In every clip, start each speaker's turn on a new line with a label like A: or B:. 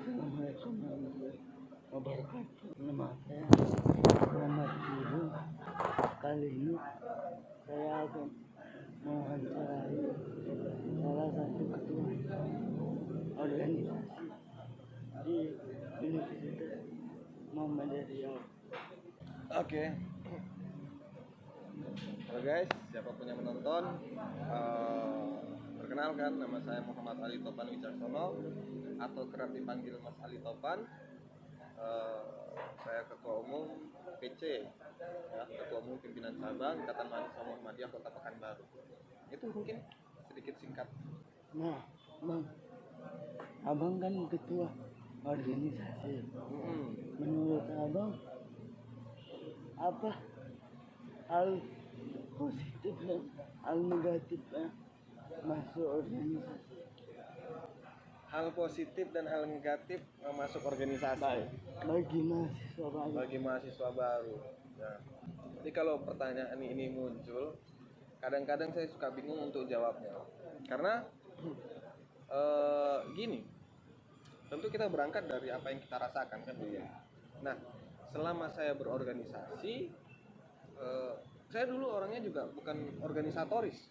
A: Assalamualaikum warahmatullahi wabarakatuh. Nama saya Muhammad Guru. Kali ini saya akan mewawancarai salah satu ketua organisasi di Universitas Muhammadiyah Riau.
B: Oke. Halo guys, siapapun yang menonton, perkenalkan nama saya Muhammad Ali Topan Wicaksono atau kerap dipanggil Mas Ali Topan. Saya ketua umum PC, ya, ketua umum pimpinan cabang Ikatan Mahasiswa Muhammadiyah Kota Pekanbaru. Itu mungkin sedikit singkat.
A: Nah, Bang, Abang kan ketua organisasi. Menurut Abang, apa hal positif dan hal negatifnya masuk organisasi?
B: Hal positif dan hal negatif masuk organisasi
A: Bagi mahasiswa baru.
B: Nah, jadi kalau pertanyaan ini muncul, kadang-kadang saya suka bingung untuk jawabnya. Karena gini, tentu kita berangkat dari apa yang kita rasakan kan begitu. Nah, selama saya berorganisasi, saya dulu orangnya juga bukan organisatoris.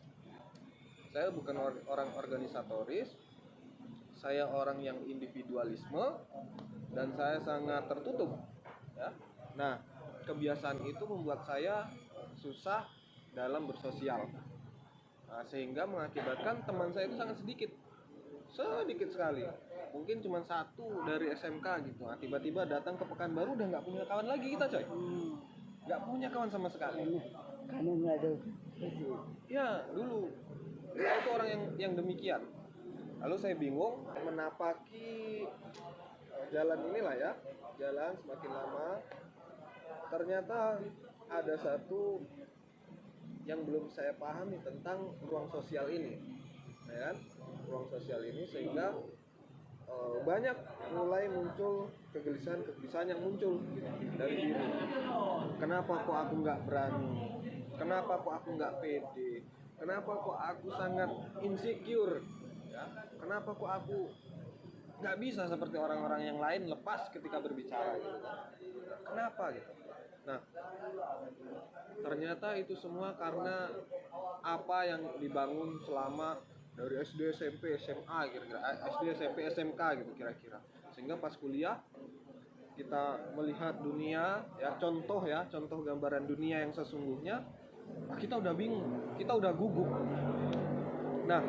B: Saya bukan orang organisatoris. Saya orang yang individualisme dan saya sangat tertutup, ya. Nah, kebiasaan itu membuat saya susah dalam bersosial, sehingga mengakibatkan teman saya itu sangat sedikit sekali. Mungkin cuma satu dari SMK gitu. Nah, tiba-tiba datang ke Pekanbaru udah nggak punya kawan lagi kita, coy. Nggak punya kawan sama sekali.
A: Karena nggak ada organisasi.
B: Ya, dulu saya itu orang yang demikian. Lalu saya bingung menapaki jalan inilah ya, jalan semakin lama. Ternyata ada satu yang belum saya pahami tentang ruang sosial ini, ya kan? Ruang sosial ini sehingga banyak mulai muncul kegelisahan yang muncul dari diri. Kenapa kok aku nggak berani? Kenapa kok aku nggak pede? Kenapa kok aku sangat insecure? Ya, kenapa kok aku nggak bisa seperti orang-orang yang lain lepas ketika berbicara gitu kan? Kenapa gitu? Nah, ternyata itu semua karena apa yang dibangun selama dari SD, SMP, SMA kira-kira, SD, SMP, SMK gitu kira-kira. Sehingga pas kuliah kita melihat dunia, ya contoh gambaran dunia yang sesungguhnya, kita udah bingung, kita udah gugup. Nah,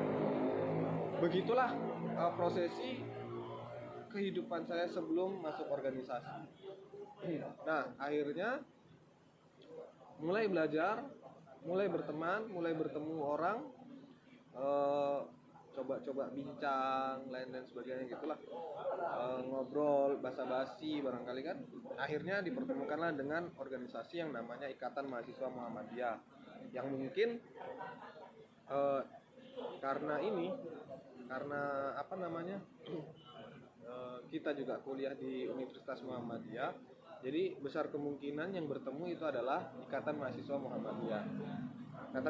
B: begitulah prosesi kehidupan saya sebelum masuk organisasi. Nah, akhirnya mulai belajar, mulai berteman, mulai bertemu orang, coba-coba bincang, lain-lain sebagainya gitulah, ngobrol, basa-basi barangkali kan. Akhirnya dipertemukanlah dengan organisasi yang namanya Ikatan Mahasiswa Muhammadiyah, yang mungkin karena kita juga kuliah di Universitas Muhammadiyah, jadi besar kemungkinan yang bertemu itu adalah Ikatan Mahasiswa Muhammadiyah. Nah,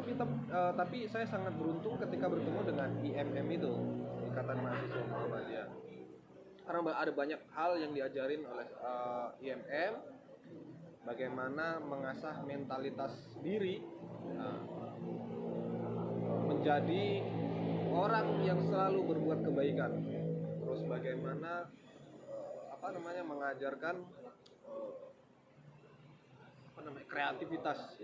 B: tapi saya sangat beruntung ketika bertemu dengan IMM itu, Ikatan Mahasiswa Muhammadiyah. Karena ada banyak hal yang diajarin oleh IMM, bagaimana mengasah mentalitas diri, menjadi orang yang selalu berbuat kebaikan. Terus bagaimana mengajarkan kreativitas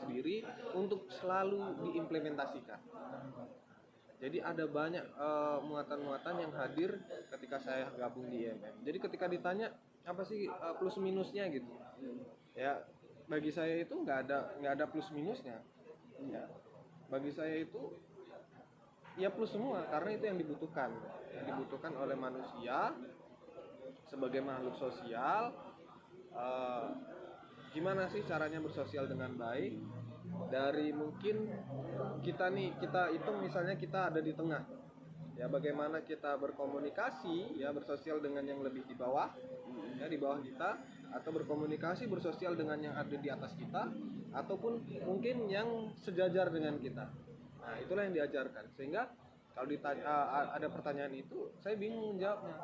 B: diri untuk selalu diimplementasikan. Jadi ada banyak muatan-muatan yang hadir ketika saya gabung di IMM. Jadi ketika ditanya apa sih plus minusnya gitu, ya bagi saya itu nggak ada plus minusnya. Ya, bagi saya itu ya plus semua, karena itu yang dibutuhkan oleh manusia sebagai makhluk sosial. Gimana sih caranya bersosial dengan baik? Dari mungkin kita hitung misalnya kita ada di tengah, ya bagaimana kita berkomunikasi, ya bersosial dengan yang lebih di bawah, ya di bawah kita, atau berkomunikasi bersosial dengan yang ada di atas kita, ataupun mungkin yang sejajar dengan kita. Nah, itulah yang diajarkan, sehingga Kalau ditanya, ada pertanyaan itu, saya bingung jawabnya.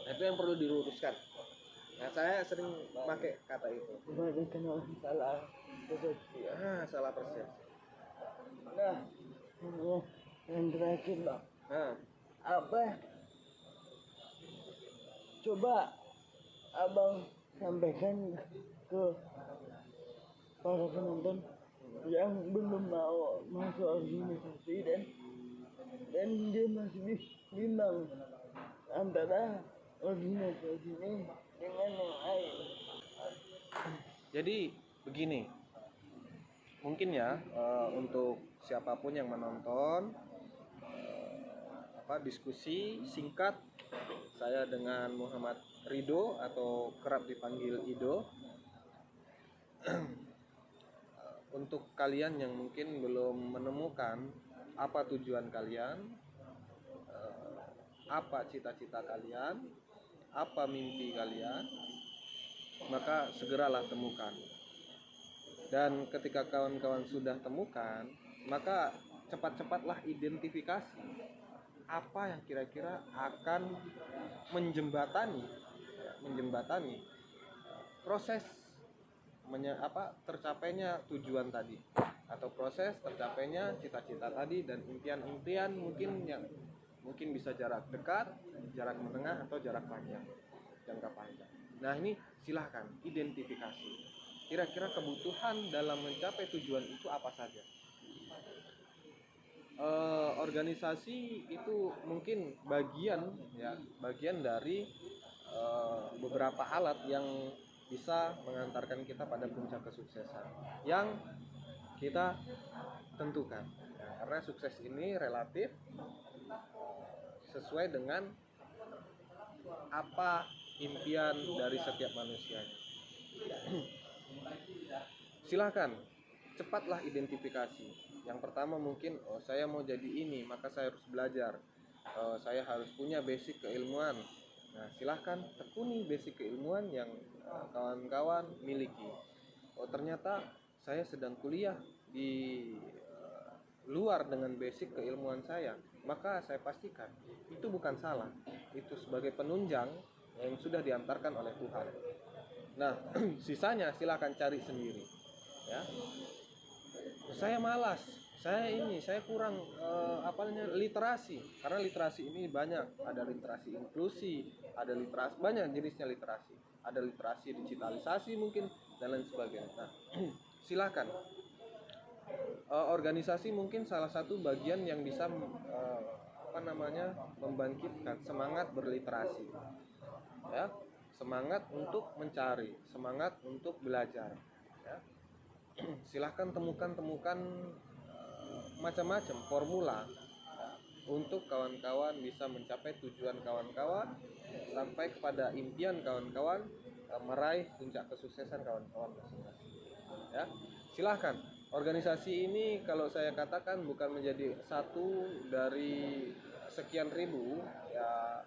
B: Nah, itu yang perlu diluruskan. Nah, saya sering pakai kata itu.
A: Kebanyakan orang salah persepsi.
B: Salah persepsi.
A: Nah, yang terakhir bang,
B: Nah,
A: apa? Coba abang sampaikan ke para penonton yang belum mau masuk organisasi dan dia masih bimbang antara organisasi ini dengan yang lain.
B: jadi begini, mungkin ya untuk siapapun yang menonton, diskusi singkat saya dengan Muhammad Rido atau kerap dipanggil Ido. Untuk kalian yang mungkin belum menemukan apa tujuan kalian, apa cita-cita kalian, apa mimpi kalian, maka segeralah temukan. Dan ketika kawan-kawan sudah temukan, maka cepat-cepatlah identifikasi apa yang kira-kira akan menjembatani proses tercapainya tujuan tadi, atau proses tercapainya cita-cita tadi dan impian-impian mungkin bisa jarak dekat, jarak menengah, atau jarak panjang, jangka panjang. Nah, ini silahkan identifikasi kira-kira kebutuhan dalam mencapai tujuan itu apa saja. Organisasi itu mungkin bagian dari beberapa alat yang bisa mengantarkan kita pada puncak kesuksesan yang kita tentukan. Karena sukses ini relatif sesuai dengan apa impian dari setiap manusia. Silakan cepatlah identifikasi. Yang pertama mungkin saya mau jadi ini, maka saya harus belajar. Saya harus punya basic keilmuan. Nah, silahkan tekuni basic keilmuan yang kawan-kawan miliki. Ternyata saya sedang kuliah di luar dengan basic keilmuan saya, maka saya pastikan itu bukan salah. Itu sebagai penunjang yang sudah diantarkan oleh Tuhan. Nah, sisanya silahkan cari sendiri. Ya, saya malas, saya kurang literasi, karena literasi ini banyak, ada literasi inklusi, ada literasi, banyak jenisnya literasi, ada literasi digitalisasi mungkin dan lain sebagainya. Nah, silakan organisasi mungkin salah satu bagian yang bisa membangkitkan semangat berliterasi, ya, semangat untuk mencari, semangat untuk belajar, ya. Silahkan temukan macam-macam formula untuk kawan-kawan bisa mencapai tujuan kawan-kawan, sampai kepada impian kawan-kawan, meraih puncak kesuksesan kawan-kawan masing-masing. Ya, silahkan. Organisasi ini kalau saya katakan bukan menjadi satu dari sekian ribu ya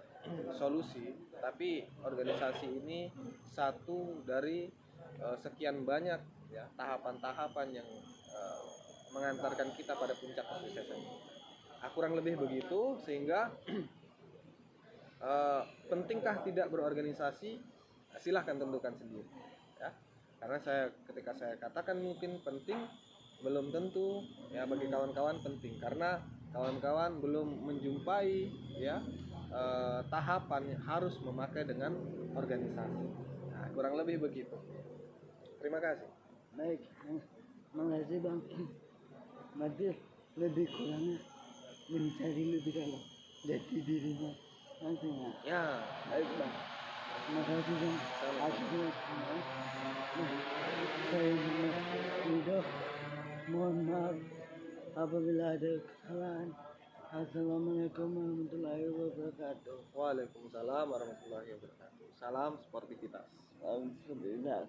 B: solusi, tapi organisasi ini satu dari sekian banyak ya tahapan-tahapan yang mengantarkan kita pada puncak kesuksesan. Kurang lebih begitu, sehingga pentingkah tidak berorganisasi, silahkan tentukan sendiri, ya. Karena ketika saya katakan mungkin penting, belum tentu ya bagi kawan-kawan penting, karena kawan-kawan belum menjumpai ya tahapan harus memakai dengan organisasi. Nah, kurang lebih begitu. Terima kasih.
A: Baik, makasih bang. Berarti lebih kurangnya mencari lebih dalam jati dirinya langsung.
B: Ya,
A: baik bang. Makasih bang. Akhirnya saya Rido, mohon maaf apabila ada kesalahan. Assalamualaikum warahmatullahi wabarakatuh.
B: Waalaikumsalam warahmatullahi wabarakatuh. Salam sportivitas.
A: Salam sportivitas.